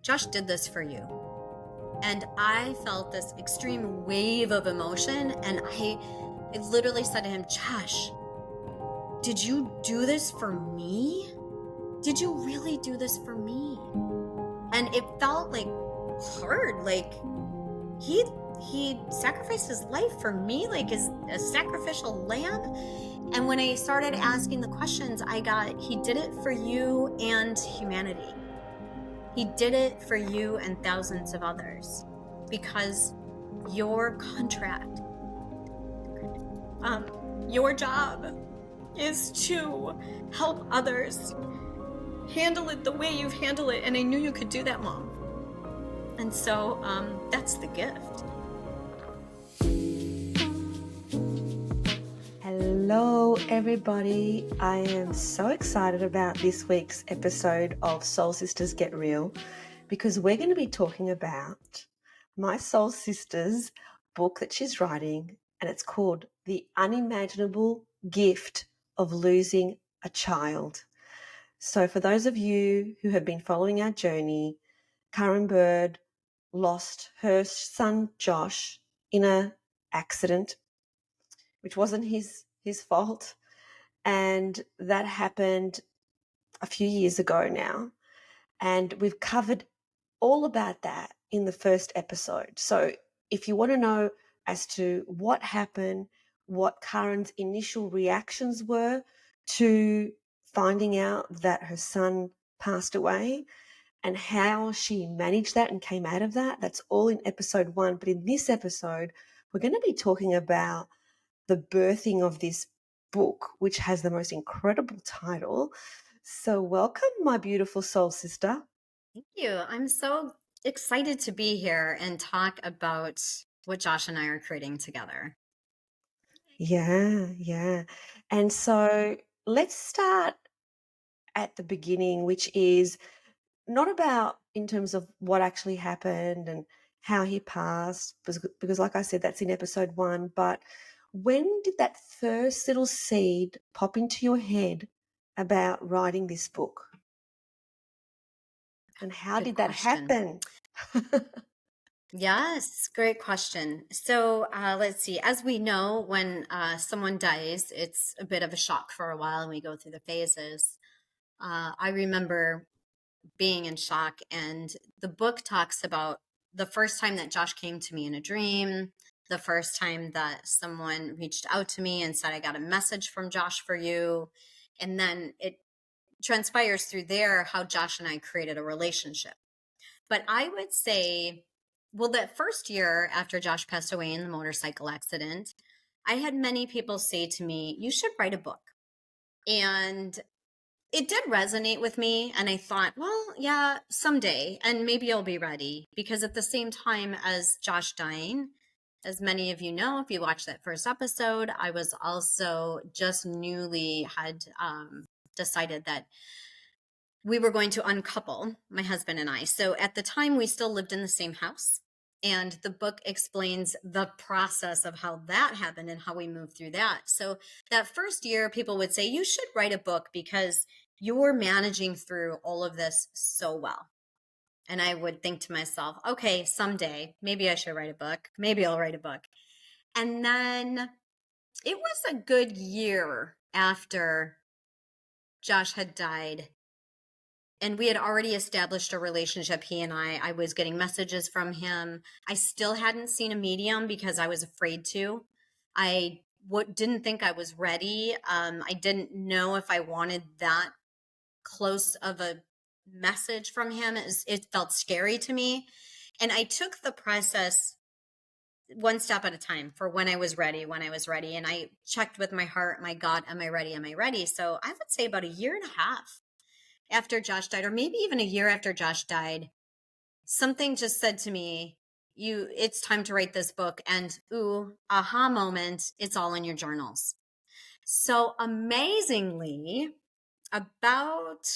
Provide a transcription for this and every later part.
Josh did this for you. And I felt this extreme wave of emotion. And I literally said to him, Josh, did you do this for me? Did you really do this for me? And it felt like hard. Like he sacrificed his life for me, like as a sacrificial lamb. And when I started asking the questions, I got, he did it for you and humanity. He did it for you and thousands of others, because your contract, your job is to help others handle it the way you've handled it. And I knew you could do that, Mom. And so that's the gift. Hello, everybody. I am so excited about this week's episode of Soul Sisters Get Real, because we're going to be talking about my soul sister's book that she's writing, and it's called The Unimaginable Gift of Losing a Child. So for those of you who have been following our journey, Caryn Bird lost her son Josh in an accident, which wasn't his fault. And that happened a few years ago now. And we've covered all about that in the first episode. So if you want to know as to what happened, what Caryn's initial reactions were to finding out that her son passed away and how she managed that and came out of that, that's all in episode 1. But in this episode, we're going to be talking about the birthing of this book, which has the most incredible title. So welcome, my beautiful soul sister. Thank you. I'm so excited to be here and talk about what Josh and I are creating together. Yeah. And so let's start at the beginning, which is not about in terms of what actually happened and how he passed, because like I said, that's in episode 1. But when did that first little seed pop into your head about writing this book? And how Good did that question. happen? Yes, great question. So let's see. As we know, when someone dies, it's a bit of a shock for a while, and we go through the phases. I remember being in shock, and the book talks about the first time that Josh came to me in a dream, the first time that someone reached out to me and said, I got a message from Josh for you. And then it transpires through there how Josh and I created a relationship. But I would say, well, that first year after Josh passed away in the motorcycle accident, I had many people say to me, you should write a book. And it did resonate with me. And I thought, well, yeah, someday, and maybe I'll be ready. Because at the same time as Josh dying, as many of you know, if you watched that first episode, I was also just newly had decided that we were going to uncouple, my husband and I. So at the time, we still lived in the same house. And the book explains the process of how that happened and how we moved through that. So that first year, people would say, you should write a book because you're managing through all of this so well. And I would think to myself, okay, someday, maybe I should write a book. Maybe I'll write a book. And then it was a good year after Josh had died. And we had already established a relationship, he and I was getting messages from him. I still hadn't seen a medium because I was afraid to. I didn't think I was ready. I didn't know if I wanted that close of a message from him. It felt scary to me. And I took the process one step at a time for when I was ready. And I checked with my heart, my God, am I ready? So I would say about a year and a half after Josh died, or maybe even a year after Josh died, something just said to me, it's time to write this book. And aha moment, it's all in your journals. So amazingly, about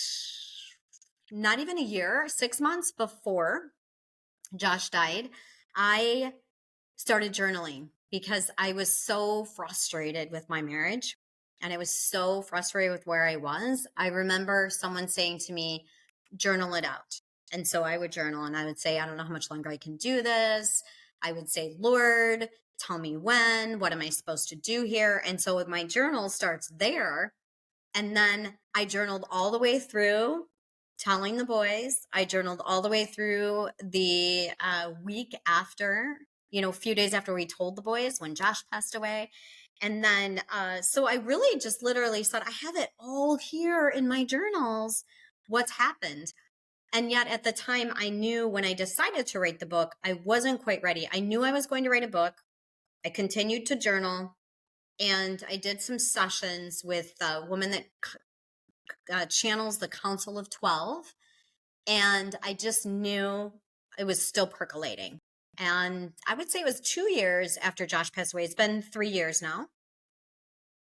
not even a year, 6 months before Josh died, I started journaling because I was so frustrated with my marriage. And I was so frustrated with where I was. I remember someone saying to me, journal it out. And so I would journal and I would say, I don't know how much longer I can do this. I would say, Lord, tell me when, what am I supposed to do here? And so my journal starts there. And then I journaled all the way through telling the boys. I journaled all the way through the week after, a few days after we told the boys when Josh passed away. And then, so I really just literally said, I have it all here in my journals, what's happened. And yet at the time, I knew when I decided to write the book, I wasn't quite ready. I knew I was going to write a book. I continued to journal, and I did some sessions with a woman that channels the Council of 12. And I just knew it was still percolating. And I would say it was 2 years after Josh passed away. It's been 3 years now.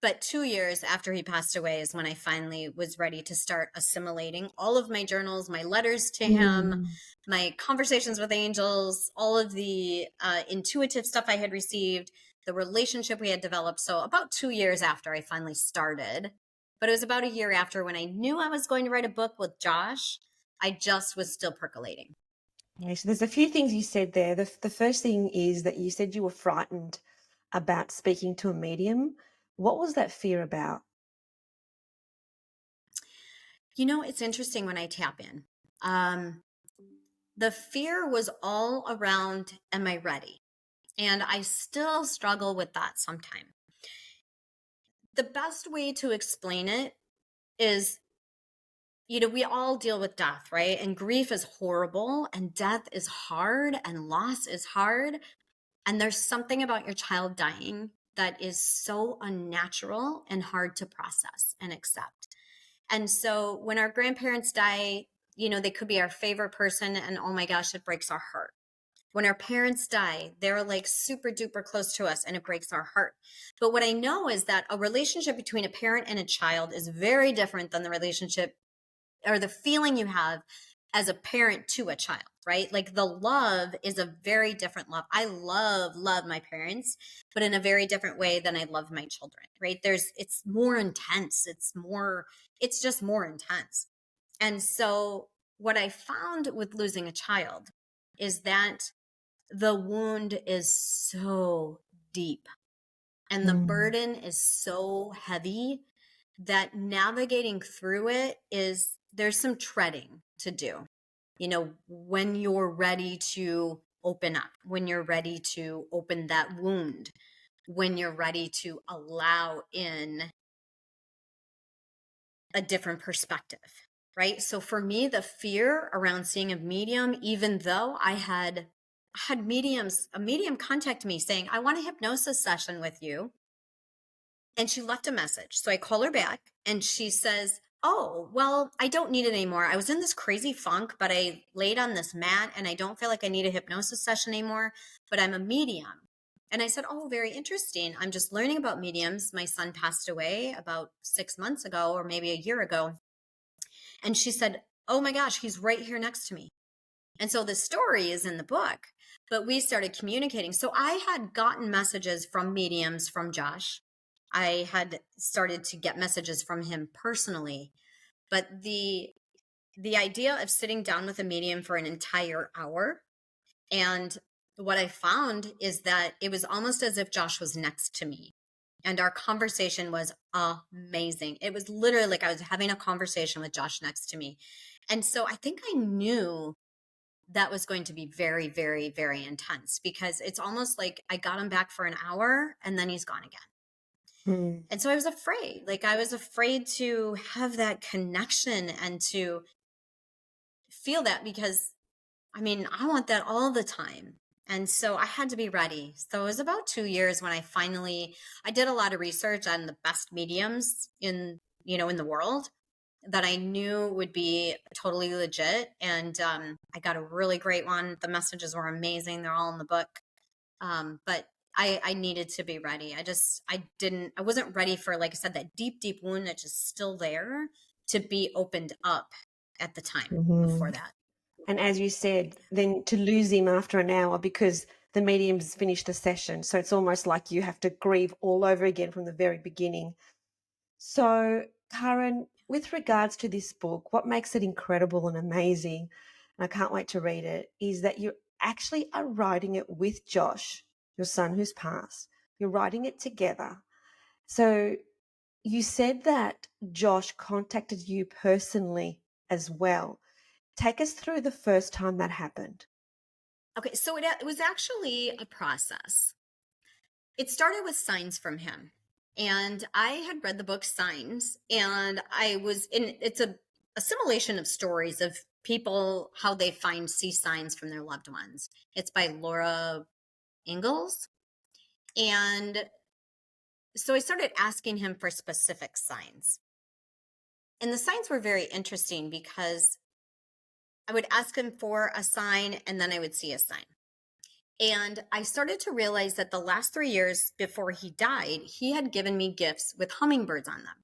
But 2 years after he passed away is when I finally was ready to start assimilating all of my journals, my letters to him, Mm. my conversations with angels, all of the intuitive stuff I had received, the relationship we had developed. So about 2 years after I finally started, but it was about a year after when I knew I was going to write a book with Josh. I just was still percolating. Okay, so there's a few things you said there. The first thing is that you said you were frightened about speaking to a medium. What was that fear about? It's interesting when I tap in. The fear was all around, am I ready? And I still struggle with that sometimes. The best way to explain it is, we all deal with death, right? And grief is horrible, and death is hard, and loss is hard. And there's something about your child dying that is so unnatural and hard to process and accept. And so when our grandparents die, they could be our favorite person, and oh my gosh, it breaks our heart. When our parents die, they're like super duper close to us and it breaks our heart. But what I know is that a relationship between a parent and a child is very different than the relationship or the feeling you have as a parent to a child, right? Like the love is a very different love. I love my parents, but in a very different way than I love my children, right? It's more intense. It's just more intense. And so what I found with losing a child is that the wound is so deep and the Mm. burden is so heavy that navigating through it there's some treading to do. When you're ready to open up, when you're ready to open that wound, when you're ready to allow in a different perspective, right? So for me, the fear around seeing a medium, even though I had a medium contact me saying, I want a hypnosis session with you. And she left a message. So I call her back and she says, oh, well, I don't need it anymore. I was in this crazy funk, but I laid on this mat and I don't feel like I need a hypnosis session anymore, but I'm a medium. And I said, oh, very interesting. I'm just learning about mediums. My son passed away about 6 months ago, or maybe a year ago. And she said, oh my gosh, he's right here next to me. And so the story is in the book, but we started communicating. So I had gotten messages from mediums from Josh. I had started to get messages from him personally, but the idea of sitting down with a medium for an entire hour, and what I found is that it was almost as if Josh was next to me. And our conversation was amazing. It was literally like I was having a conversation with Josh next to me. And so I think I knew that was going to be very, very, very intense because it's almost like I got him back for an hour and then he's gone again. Mm. And so I was afraid. Like I was afraid to have that connection and to feel that because I want that all the time. And so I had to be ready. So it was about 2 years when I did a lot of research on the best mediums in the world that I knew would be totally legit. And I got a really great one. The messages were amazing. They're all in the book. But I needed to be ready. I wasn't ready for, like I said, that deep, deep wound that's just still there to be opened up at the time Hmm. before that. And as you said, then to lose him after an hour because the medium's finished the session. So it's almost like you have to grieve all over again from the very beginning. So, Caryn, with regards to this book, what makes it incredible and amazing? and I can't wait to read it, is that you actually are writing it with Josh, your son who's passed. You're writing it together. So you said that Josh contacted you personally as well. Take us through the first time that happened. Okay, so it was actually a process. It started with signs from him. And I had read the book Signs, and I was in it's a assimilation of stories of people how they see signs from their loved ones. It's by Laura Ingalls. And so I started asking him for specific signs. And the signs were very interesting because I would ask him for a sign and then I would see a sign. And I started to realize that the last 3 years before he died, he had given me gifts with hummingbirds on them.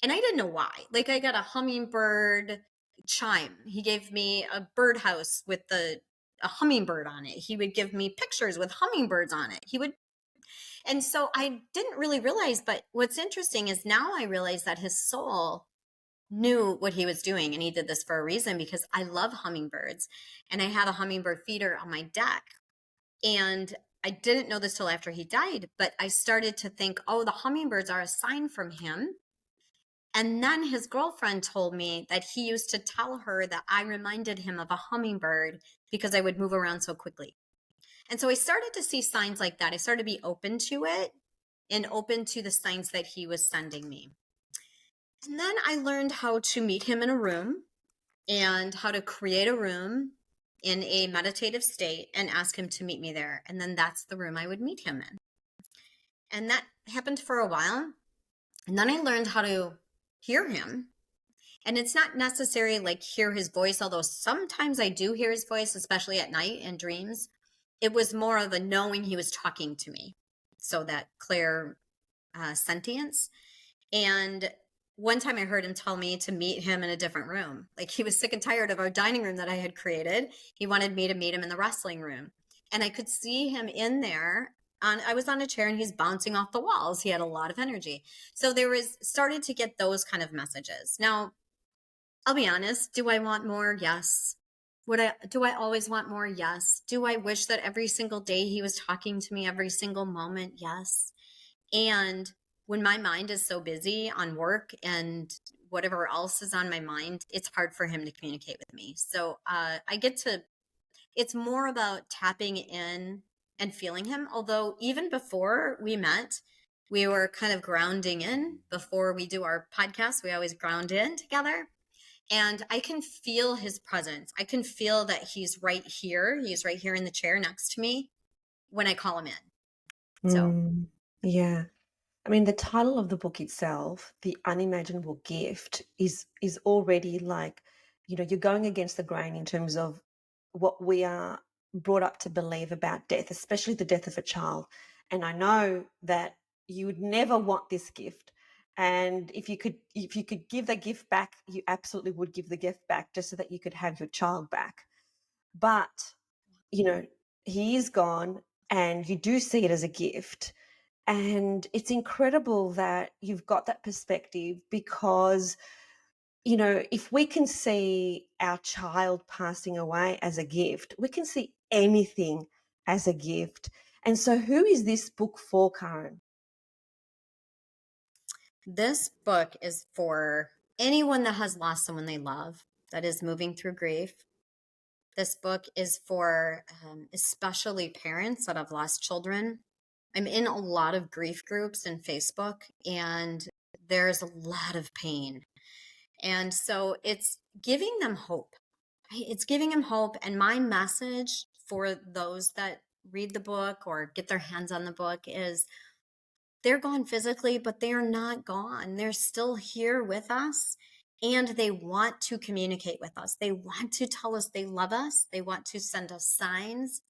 And I didn't know why. Like I got a hummingbird chime. He gave me a birdhouse with a hummingbird on it. He would give me pictures with hummingbirds on it. And so I didn't really realize, but what's interesting is now I realize that his soul knew what he was doing and he did this for a reason because I love hummingbirds and I have a hummingbird feeder on my deck. And I didn't know this till after he died, but I started to think, oh, the hummingbirds are a sign from him. And then his girlfriend told me that he used to tell her that I reminded him of a hummingbird because I would move around so quickly. And so I started to see signs like that. I started to be open to it and open to the signs that he was sending me. And then I learned how to meet him in a room and how to create a room in a meditative state and ask him to meet me there. And then that's the room I would meet him in. And that happened for a while. And then I learned how to hear him. And it's not necessarily like hear his voice, although sometimes I do hear his voice, especially at night in dreams. It was more of a knowing he was talking to me. So that clear sentience. And one time I heard him tell me to meet him in a different room. Like he was sick and tired of our dining room that I had created. He wanted me to meet him in the wrestling room. And I could see him in there. I was on a chair and he's bouncing off the walls. He had a lot of energy. So there was started to get those kind of messages. Now, I'll be honest. Do I want more? Yes. Do I always want more? Yes. Do I wish that every single day he was talking to me every single moment? Yes. And when my mind is so busy on work and whatever else is on my mind, it's hard for him to communicate with me. So it's more about tapping in and feeling him. Although even before we met, we were kind of grounding in before we do our podcast. We always ground in together. And I can feel his presence. I can feel that he's right here. He's right here in the chair next to me when I call him in. So Yeah. I mean, the title of the book itself, The Unimaginable Gift, is already like, you're going against the grain in terms of what we are brought up to believe about death, especially the death of a child. And I know that you would never want this gift. And if you could give the gift back, you absolutely would give the gift back just so that you could have your child back. But, you know, he is gone and you do see it as a gift, and it's incredible that you've got that perspective because, if we can see our child passing away as a gift, we can see anything as a gift. And so, who is this book for, Caryn? this book is for anyone that has lost someone they love, that is moving through grief. This book is for especially parents that have lost children. I'm in a lot of grief groups in Facebook, and there's a lot of pain. And so it's giving them hope. Right? It's giving them hope. And my message for those that read the book or get their hands on the book is they're gone physically, but they are not gone. They're still here with us and they want to communicate with us. They want to tell us they love us. They want to send us signs,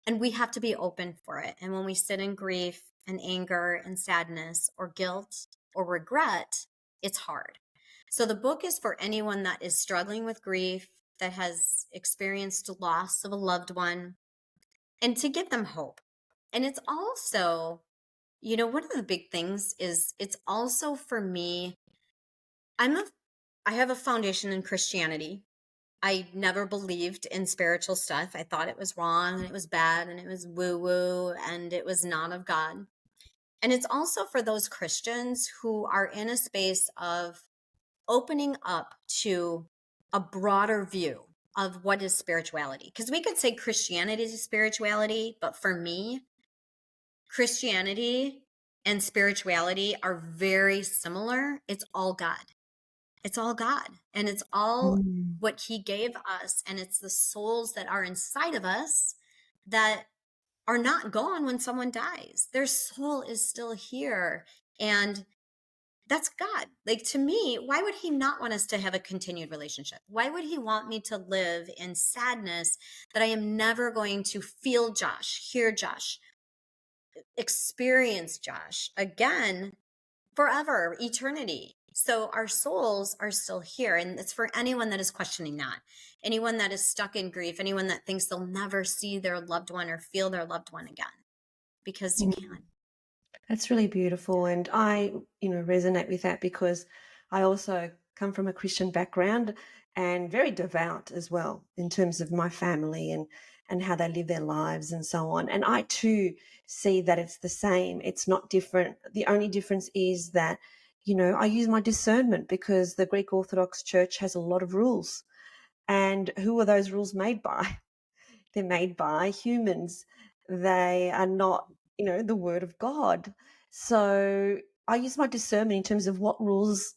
and we have to be open for it. And when we sit in grief and anger and sadness or guilt or regret, it's hard. So the book is for anyone that is struggling with grief, that has experienced loss of a loved one, and to give them hope. And it's also, one of the big things is it's also for me, I have a foundation in Christianity. I never believed in spiritual stuff. I thought it was wrong and it was bad and it was woo woo and it was not of God. And it's also for those Christians who are in a space of opening up to a broader view of what is spirituality. Because we could say Christianity is spirituality, but for me, Christianity and spirituality are very similar. It's all God. It's all God. And it's all Mm. what He gave us. And it's the souls that are inside of us that are not gone when someone dies. Their soul is still here. And that's God. Like, to me, why would He not want us to have a continued relationship? Why would He want me to live in sadness that I am never going to feel Josh, hear Josh, experience Josh again forever, eternity? So our souls are still here. And it's for anyone that is questioning that, anyone that is stuck in grief, anyone that thinks they'll never see their loved one or feel their loved one again, because you Mm. can. That's really beautiful, and I, resonate with that because I also come from a Christian background and very devout as well in terms of my family and how they live their lives and so on. And I too see that it's the same. It's not different. The only difference is that, I use my discernment because the Greek Orthodox Church has a lot of rules. And who are those rules made by? They're made by humans. They are not, the word of God. So I use my discernment in terms of what rules,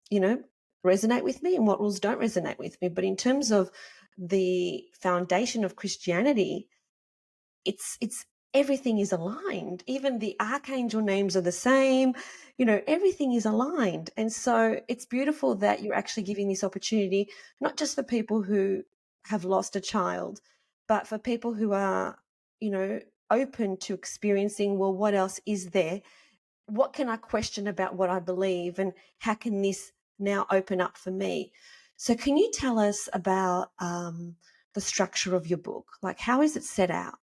you know, resonate with me and what rules don't resonate with me. But in terms of the foundation of Christianity, it's everything is aligned. Even the archangel names are the same. Everything is aligned. And so it's beautiful that you're actually giving this opportunity, not just for people who have lost a child, but for people who are, you know, open to experiencing, well, what else is there? What can I question about what I believe? And how can this now open up for me? So, can you tell us about the structure of your book? Like, how is it set out?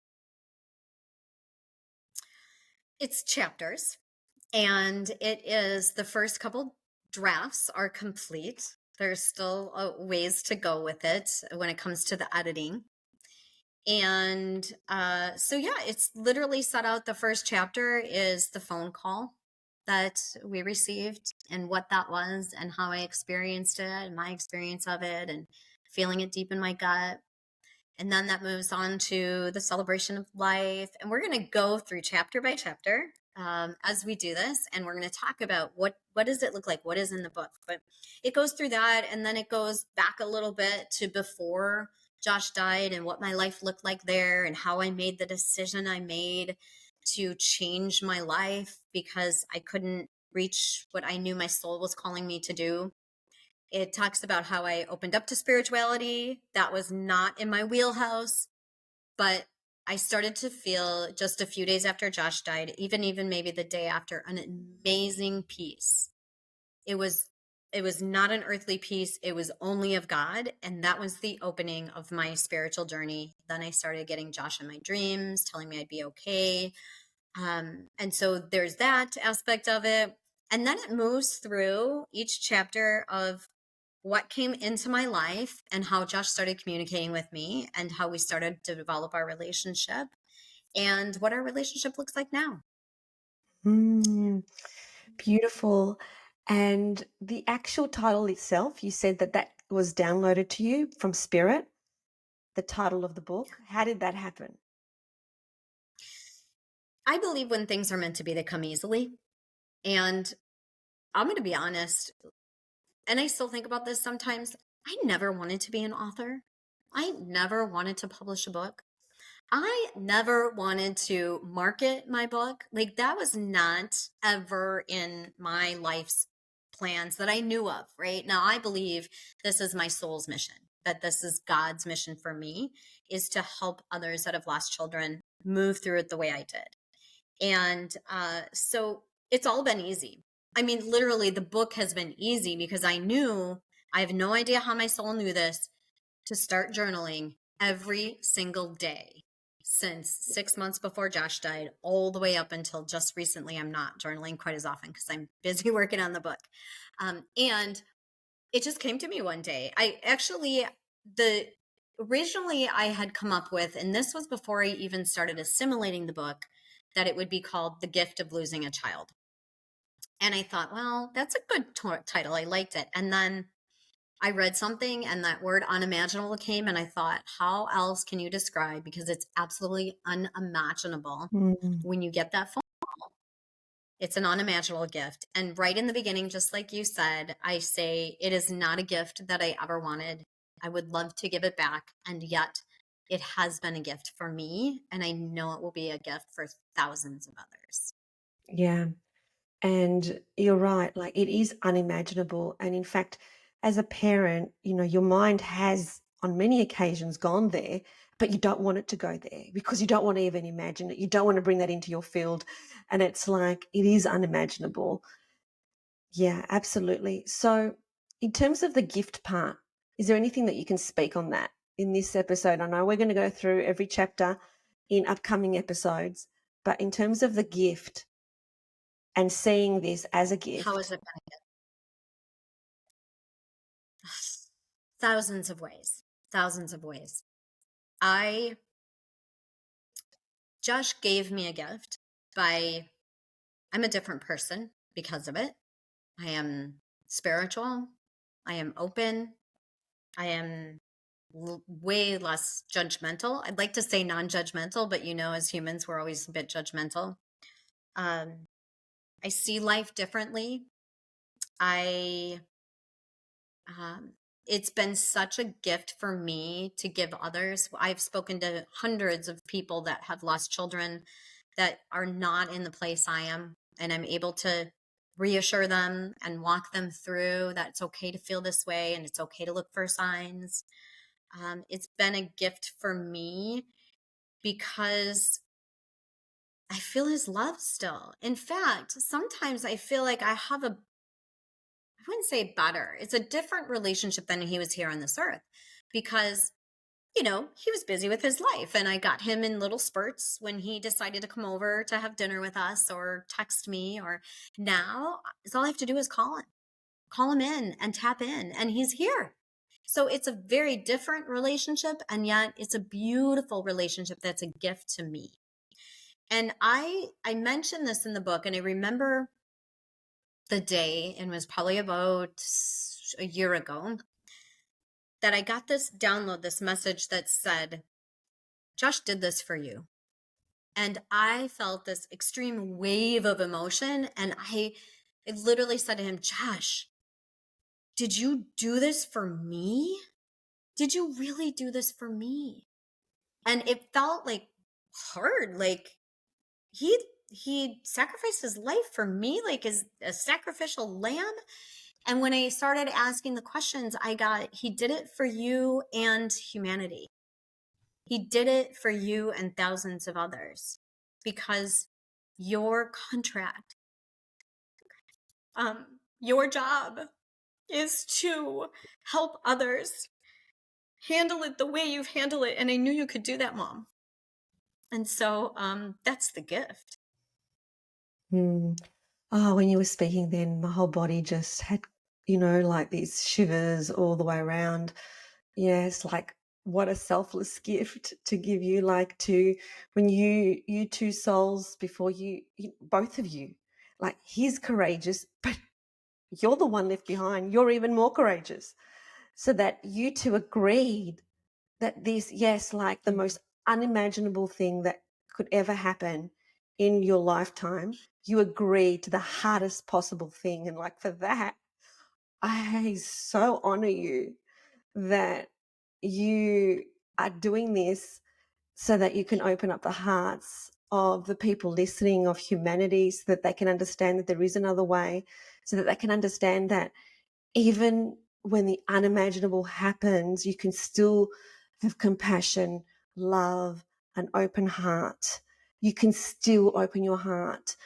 It's chapters, and it is the first couple drafts are complete. There's still ways to go with it when it comes to the editing. And so, yeah, it's literally set out. The first chapter is the phone call that we received and what that was and how I experienced it and my experience of it and feeling it deep in my gut. And then that moves on to the celebration of life. And we're going to go through chapter by chapter as we do this. And we're going to talk about what does it look like? What is in the book? But it goes through that. And then it goes back a little bit to before Josh died and what my life looked like there and how I made the decision I made to change my life because I couldn't reach what I knew my soul was calling me to do. It talks about how I opened up to spirituality. That was not in my wheelhouse, but I started to feel just a few days after Josh died, even maybe the day after, an amazing peace. It was it was not an earthly peace, it was only of God, and that was the opening of my spiritual journey. Then I started getting Josh in my dreams, telling me I'd be okay. And so there's that aspect of it. And then it moves through each chapter of what came into my life and how Josh started communicating with me and how we started to develop our relationship and what our relationship looks like now. Mm, beautiful. And the actual title itself, you said that that was downloaded to you from Spirit, the title of the book. How did that happen? I believe when things are meant to be, they come easily. And I'm going to be honest, and I still think about this sometimes. I never wanted to be an author. I never wanted to publish a book. I never wanted to market my book. Like, that was not ever in my life's plans that I knew of, right? Now, I believe this is my soul's mission, that this is God's mission for me, is to help others that have lost children move through it the way I did. And so it's all been easy. I mean, literally, the book has been easy because I knew, I have no idea how my soul knew this, to start journaling every single day since 6 months before Josh died, all the way up until just recently. I'm not journaling quite as often because I'm busy working on the book. And it just came to me one day. I actually, the originally I had come up with, and this was before I even started assimilating the book, that it would be called The Gift of Losing a Child. And I thought, well, that's a good title. I liked it. And then I read something and that word unimaginable came, and I thought, how else can you describe? Because it's absolutely unimaginable Mm. when you get that phone. It's an unimaginable gift. And right in the beginning, just like you said, I say it is not a gift that I ever wanted. I would love to give it back. And yet it has been a gift for me. And I know it will be a gift for thousands of others. Yeah. And you're right, like it is unimaginable. And in fact, as a parent, your mind has on many occasions gone there, but you don't want it to go there because you don't want to even imagine it. You don't want to bring that into your field. And it's like, it is unimaginable. Yeah, absolutely. So, in terms of the gift part, is there anything that you can speak on that in this episode? I know we're going to go through every chapter in upcoming episodes, but in terms of the gift and seeing this as a How has gift. it been? Thousands of ways. Thousands of ways. I Josh gave me a gift by I'm a different person because of it. I am spiritual. I am open. I am way less judgmental. I'd like to say non-judgmental, but as humans, we're always a bit judgmental. Um, I see life differently. I, um, it's been such a gift for me to give others. I've spoken to hundreds of people that have lost children that are not in the place I am, and I'm able to reassure them and walk them through that it's okay to feel this way and it's okay to look for signs. It's been a gift for me because I feel his love still. In fact, sometimes I feel like I wouldn't say better. It's a different relationship than he was here on this earth because, he was busy with his life, and I got him in little spurts when he decided to come over to have dinner with us or text me. Or now, it's all I have to do is call him in and tap in, and he's here. So it's a very different relationship, and yet it's a beautiful relationship that's a gift to me. And I mentioned this in the book, and I remember the day, and it was probably about a year ago, that I got this download, this message that said, Josh did this for you. And I felt this extreme wave of emotion. And I literally said to him, Josh, did you do this for me? Did you really do this for me? And it felt like hard, like he he sacrificed his life for me, like as a sacrificial lamb. And when I started asking the questions, I got, he did it for you and humanity. He did it for you and thousands of others because your contract, your job is to help others handle it the way you've handled it. And I knew you could do that, Mom. And so that's the gift. Hmm. Oh, when you were speaking then, my whole body just had, like these shivers all the way around. Yes, like what a selfless gift to give you, like to when you two souls before you both of you, like he's courageous, but you're the one left behind. You're even more courageous. So that you two agreed that this, yes, like the most unimaginable thing that could ever happen in your lifetime, you agreed to the hardest possible thing. And like for that, I so honor you that you are doing this so that you can open up the hearts of the people listening, of humanity, so that they can understand that there is another way, so that they can understand that even when the unimaginable happens, you can still have compassion, love, an open heart. You can still open your heart.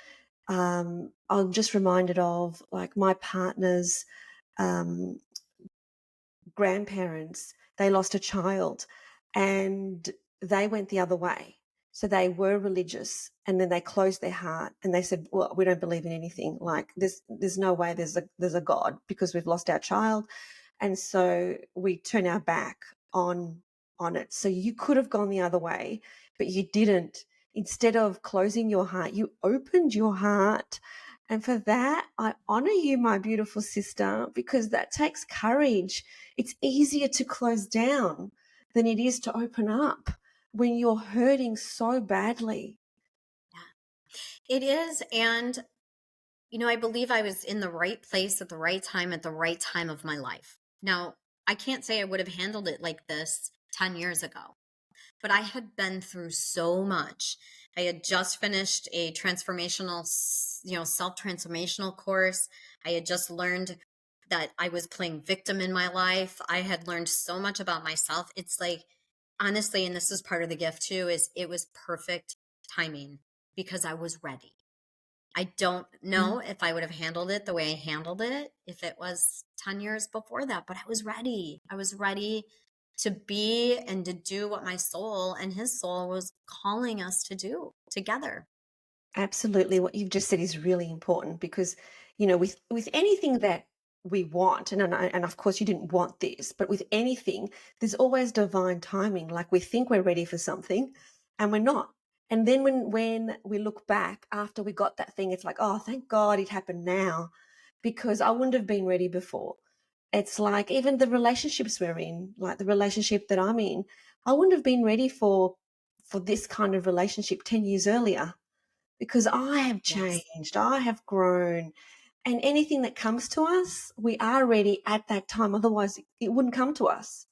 I'm just reminded of like my partner's um, grandparents. They lost a child and they went the other way. So they were religious and then they closed their heart and they said, well, we don't believe in anything. Like there's no way there's a God because we've lost our child. And so we turn our back on on it. So you could have gone the other way, but you didn't. Instead of closing your heart, you opened your heart. And for that, I honor you, my beautiful sister, because that takes courage. It's easier to close down than it is to open up when you're hurting so badly. Yeah, it is. And, I believe I was in the right place at the right time of my life. Now, I can't say I would have handled it like this 10 years ago, but I had been through so much. I had just finished a self-transformational course. I had just learned that I was playing victim in my life. I had learned so much about myself. It's like, honestly, and this is part of the gift too, is it was perfect timing because I was ready. I don't know if I would have handled it the way I handled it if it was 10 years before that, but I was ready. I was ready to be and to do what my soul and his soul was calling us to do together. Absolutely. What you've just said is really important because, with anything that we want, and of course you didn't want this, but with anything, there's always divine timing. Like we think we're ready for something and we're not. And then when we look back after we got that thing, it's like, oh, thank God it happened now because I wouldn't have been ready before. It's like even the relationships we're in, like the relationship that I'm in, I wouldn't have been ready for this kind of relationship 10 years earlier because I have Yes. changed, I have grown. And anything that comes to us, we are ready at that time. Otherwise, it wouldn't come to us.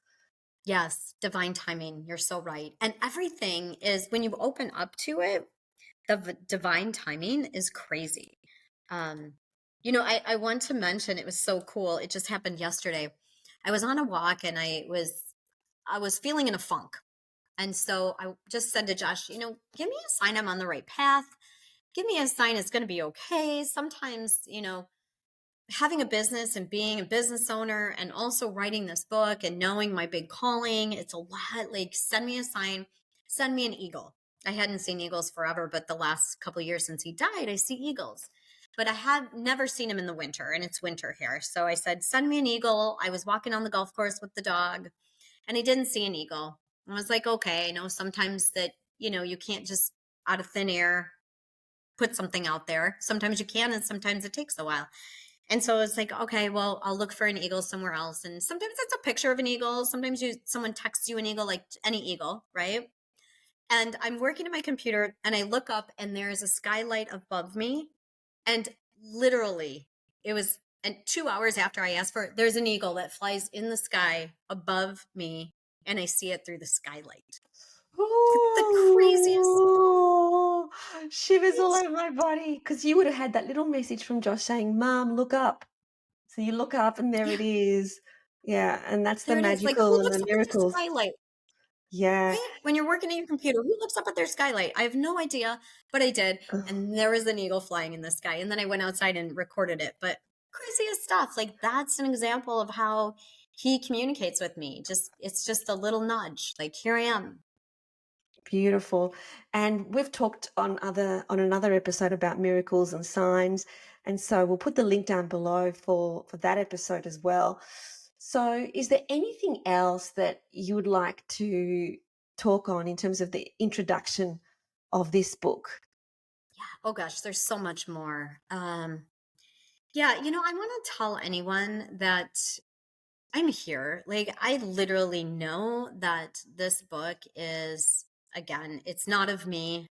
Yes. Divine timing. You're so right. And everything is when you open up to it, the divine timing is crazy. Um, I want to mention it was so cool. It just happened yesterday. I was on a walk and I was feeling in a funk. And so I just said to Josh, give me a sign I'm on the right path. Give me a sign it's going to be okay. Sometimes, having a business and being a business owner and also writing this book and knowing my big calling, it's a lot. Like, send me a sign, send me an eagle. I hadn't seen eagles forever, but the last couple of years since he died, I see eagles. But I had never seen him in the winter, and it's winter here. So I said, send me an eagle. I was walking on the golf course with the dog, and I didn't see an eagle. I was like, okay, I know sometimes that, you can't just out of thin air put something out there. Sometimes you can, and sometimes it takes a while. And so it's like, okay, well, I'll look for an eagle somewhere else. And sometimes it's a picture of an eagle. Sometimes someone texts you an eagle, like any eagle, right? And I'm working on my computer and I look up and there's a skylight above me. And literally, it was and 2 hours after I asked for it, there's an eagle that flies in the sky above me, and I see it through the skylight. It's the craziest. Oh, shivers all It's over my body because you would have had that little message from Josh saying, Mom, look up. So you look up and there Yeah, it is. Yeah, and that's the there it is. Like, who magical and the looks up at the miracles. skylight? Yeah. Right? When you're working at your computer, who looks up at their skylight? I have no idea, but I did. And there was an eagle flying in the sky. And then I went outside and recorded it. But craziest stuff. Like, that's an example of how he communicates with me. It's just a little nudge. Like, here I am. Beautiful. And we've talked on another episode about miracles and signs. And so we'll put the link down below for that episode as well. So is there anything else that you would like to talk on in terms of the introduction of this book? Yeah. Oh gosh, there's so much more. Yeah, I want to tell anyone that I'm here. Like, I literally know that this book is, again, it's not of me.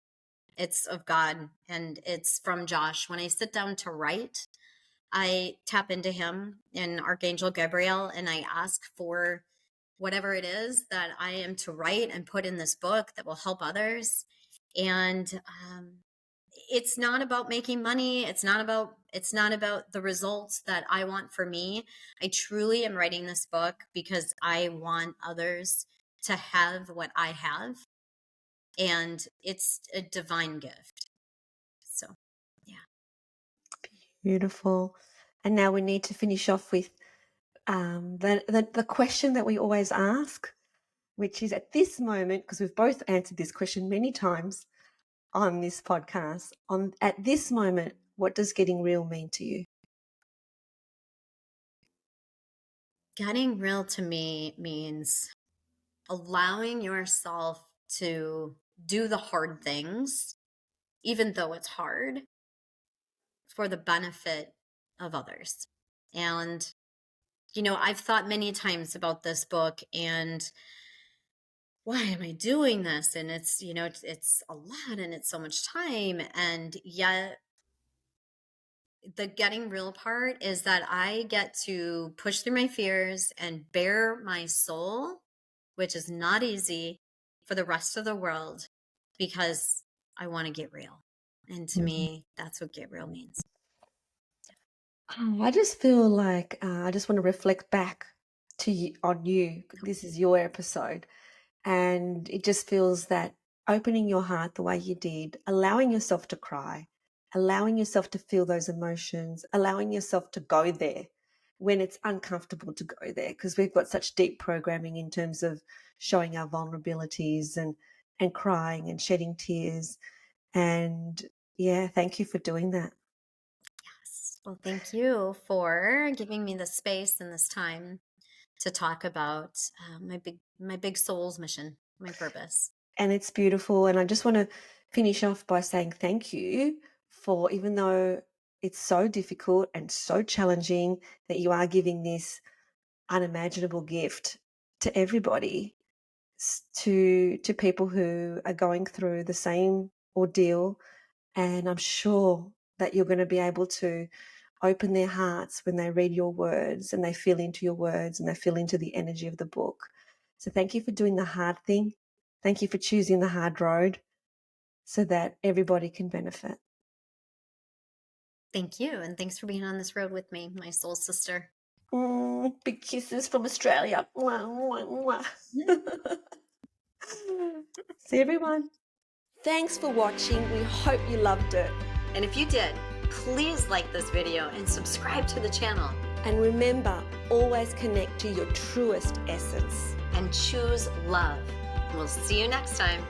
It's of God and it's from Josh. When I sit down to write, I tap into him and Archangel Gabriel and I ask for whatever it is that I am to write and put in this book that will help others. And it's not about making money. It's not about the results that I want for me. I truly am writing this book because I want others to have what I have, and it's a divine gift. So, yeah. Beautiful. And now we need to finish off with the question that we always ask, which is at this moment, because we've both answered this question many times on this podcast, on at this moment, what does getting real mean to you? Getting real to me means allowing yourself to do the hard things, even though it's hard, for the benefit of others. And, I've thought many times about this book and why am I doing this? And it's a lot and it's so much time. And yet, the getting real part is that I get to push through my fears and bare my soul, which is not easy for the rest of the world because I want to get real. And to Mhm. me, that's what get real means. Oh, I just feel like I just want to reflect back to you on you. This is your episode, and it just feels that opening your heart the way you did, allowing yourself to cry, allowing yourself to feel those emotions, allowing yourself to go there when it's uncomfortable to go there, because we've got such deep programming in terms of showing our vulnerabilities and crying and shedding tears. And yeah, thank you for doing that. Yes. Well, thank you for giving me the space and this time to talk about my big soul's mission, my purpose. And it's beautiful. And I just want to finish off by saying thank you for, even though it's so difficult and so challenging, that you are giving this unimaginable gift to everybody, to people who are going through the same ordeal. And I'm sure that you're going to be able to open their hearts when they read your words and they feel into your words and they feel into the energy of the book. So thank you for doing the hard thing. Thank you for choosing the hard road so that everybody can benefit. Thank you. And thanks for being on this road with me, my soul sister. Big kisses from Australia. Mwah, mwah, mwah. See everyone. Thanks for watching. We hope you loved it. And if you did, please like this video and subscribe to the channel. And remember, always connect to your truest essence. And choose love. We'll see you next time.